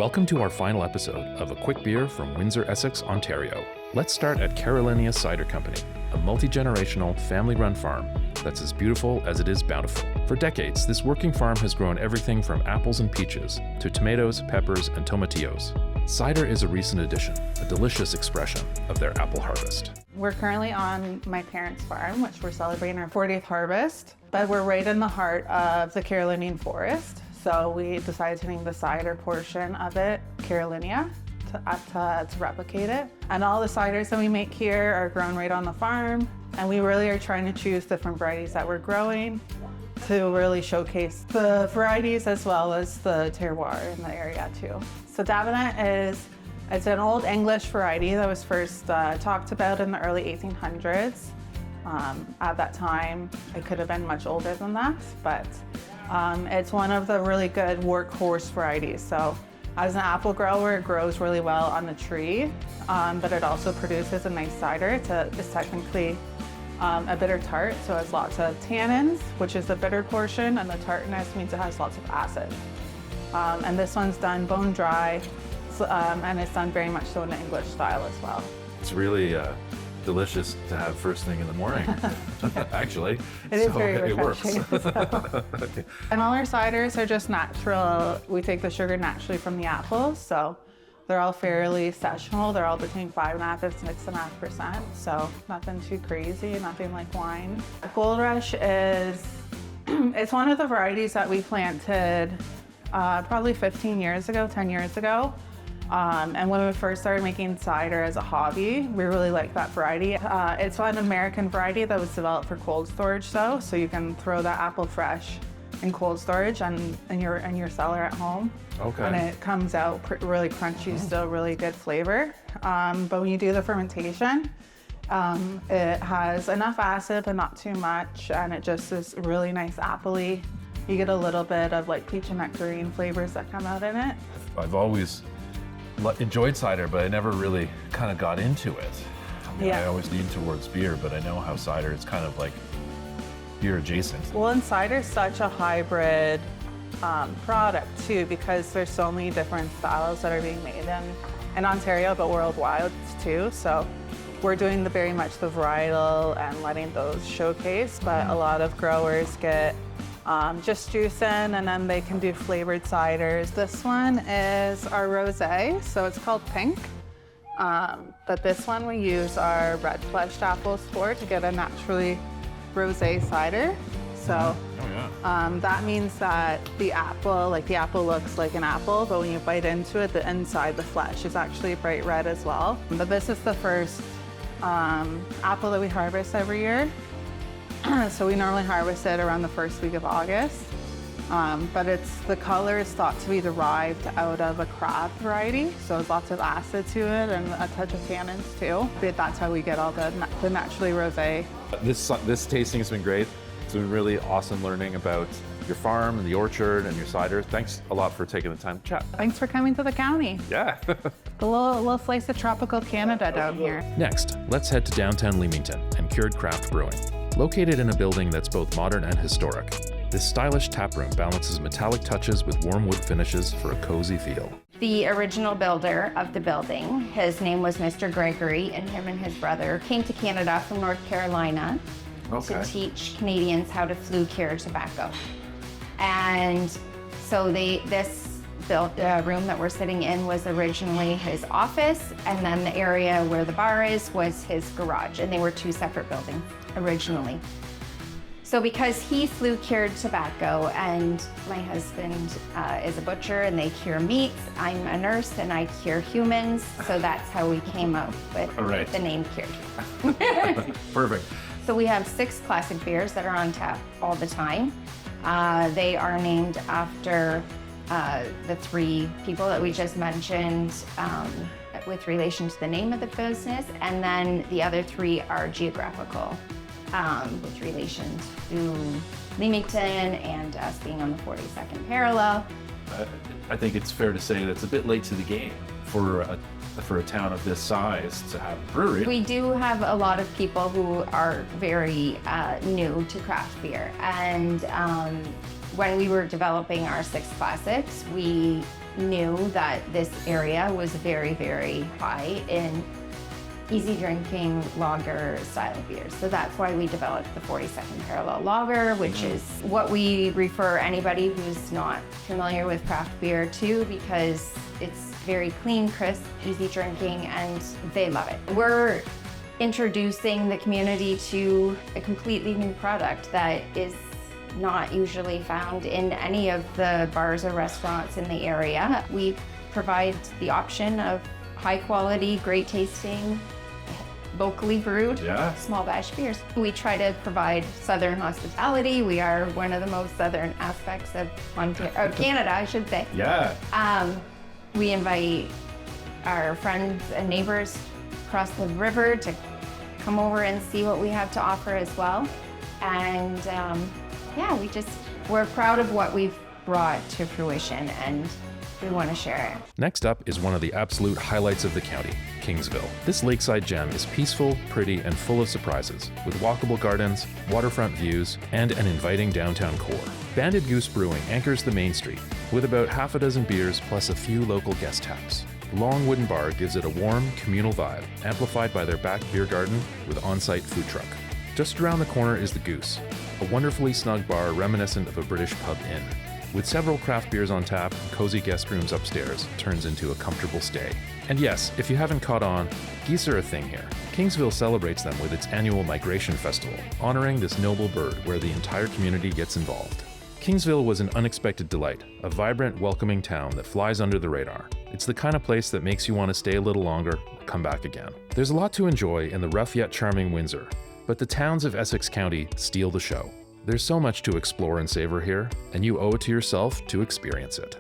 Welcome to our final episode of A Quick Beer from Windsor Essex, Ontario. Let's start at Carolinia Cider Company, a multi-generational, family-run farm that's as beautiful as it is bountiful. For decades, this working farm has grown everything from apples and peaches to tomatoes, peppers, and tomatillos. Cider is a recent addition, a delicious expression of their apple harvest. We're currently on my parents' farm, which we're celebrating our 40th harvest, but we're right in the heart of the Carolinian forest. So we decided to name the cider portion of it Carolinia to replicate it. And all the ciders that we make here are grown right on the farm. And we really are trying to choose different varieties that we're growing to really showcase the varieties as well as the terroir in the area too. So Davenant it's an old English variety that was first talked about in the early 1800s. At that time, it could have been much older than that, but it's one of the really good workhorse varieties. So as an apple grower, it grows really well on the tree, but it also produces a nice cider. It's technically a bitter tart, so it has lots of tannins, which is the bitter portion, and the tartness means it has lots of acid. And this one's done bone dry, and it's done very much so in the English style as well. It's really delicious to have first thing in the morning, actually. It is very refreshing. It works. So. And all our ciders are just natural. We take the sugar naturally from the apples, so they're all fairly sessional. They're all between 5.5% and 6.5%, so nothing too crazy, nothing like wine. Gold Rush it's one of the varieties that we planted probably 10 years ago. And when we first started making cider as a hobby, we really liked that variety. It's an American variety that was developed for cold storage though, so you can throw that apple fresh in cold storage and in your cellar at home. Okay. And it comes out really crunchy, still really good flavor. But when you do the fermentation, it has enough acid but not too much, and it just is really nice appley. You get a little bit of like peach and nectarine flavors that come out in it. I've always enjoyed cider, but I never really kind of got into it. I always lean towards beer, but I know how cider is kind of like beer adjacent. Well, and cider is such a hybrid product too, because there's so many different styles that are being made in Ontario, but worldwide too. So we're doing very much the varietal and letting those showcase, but a lot of growers get just juicing, and then they can do flavored ciders. This one is our rosé, so it's called Pink. But this one we use our red fleshed apples for to get a naturally rosé cider. So that means that the apple looks like an apple, but when you bite into it, the inside, the flesh, is actually bright red as well. But this is the first apple that we harvest every year. So we normally harvest it around the first week of August, but the color is thought to be derived out of a crab variety, so there's lots of acid to it and a touch of tannins too. But that's how we get all the naturally rosé. This tasting has been great. It's been really awesome learning about your farm and the orchard and your cider. Thanks a lot for taking the time to chat. Thanks for coming to the county. Yeah. A little slice of tropical Canada down here. Next, let's head to downtown Leamington and Cured Craft Brewing. Located in a building that's both modern and historic, this stylish taproom balances metallic touches with warm wood finishes for a cozy feel. The original builder of the building, his name was Mr. Gregory, and him and his brother came to Canada from North Carolina to teach Canadians how to flue cure tobacco. And so this room that we're sitting in was originally his office, and then the area where the bar is was his garage, and they were two separate buildings originally. So because he flue cured tobacco, and my husband is a butcher and they cure meats, I'm a nurse and I cure humans, so that's how we came up with the name Cured. Perfect. So we have 6 classic beers that are on tap all the time. They are named after the 3 people that we just mentioned with relation to the name of the business, and then the other 3 are geographical with relation to Leamington and us being on the 42nd parallel. I think it's fair to say that it's a bit late to the game for a town of this size to have a brewery. We do have a lot of people who are very new to craft beer, and when we were developing our 6 classics, we knew that this area was very, very high in easy drinking lager style beers. So that's why we developed the 42nd Parallel Lager, which is what we refer anybody who's not familiar with craft beer to, because it's very clean, crisp, easy drinking, and they love it. We're introducing the community to a completely new product that is not usually found in any of the bars or restaurants in the area. We provide the option of high quality, great tasting, locally brewed small batch beers. We try to provide southern hospitality. We are one of the most southern aspects of Canada, I should say. Yeah. We invite our friends and neighbors across the river to come over and see what we have to offer as well. And we're proud of what we've brought to fruition, and we want to share it. Next up is one of the absolute highlights of the county, Kingsville. This lakeside gem is peaceful, pretty, and full of surprises, with walkable gardens, waterfront views, and an inviting downtown core. Banded Goose Brewing anchors the main street, with about half a dozen beers plus a few local guest taps. The long wooden bar gives it a warm, communal vibe, amplified by their back beer garden with on-site food truck. Just around the corner is the Goose, a wonderfully snug bar reminiscent of a British pub inn. With several craft beers on tap and cozy guest rooms upstairs, turns into a comfortable stay. And yes, if you haven't caught on, geese are a thing here. Kingsville celebrates them with its annual Migration Festival, honoring this noble bird where the entire community gets involved. Kingsville was an unexpected delight, a vibrant, welcoming town that flies under the radar. It's the kind of place that makes you want to stay a little longer, come back again. There's a lot to enjoy in the rough yet charming Windsor, but the towns of Essex County steal the show. There's so much to explore and savor here, and you owe it to yourself to experience it.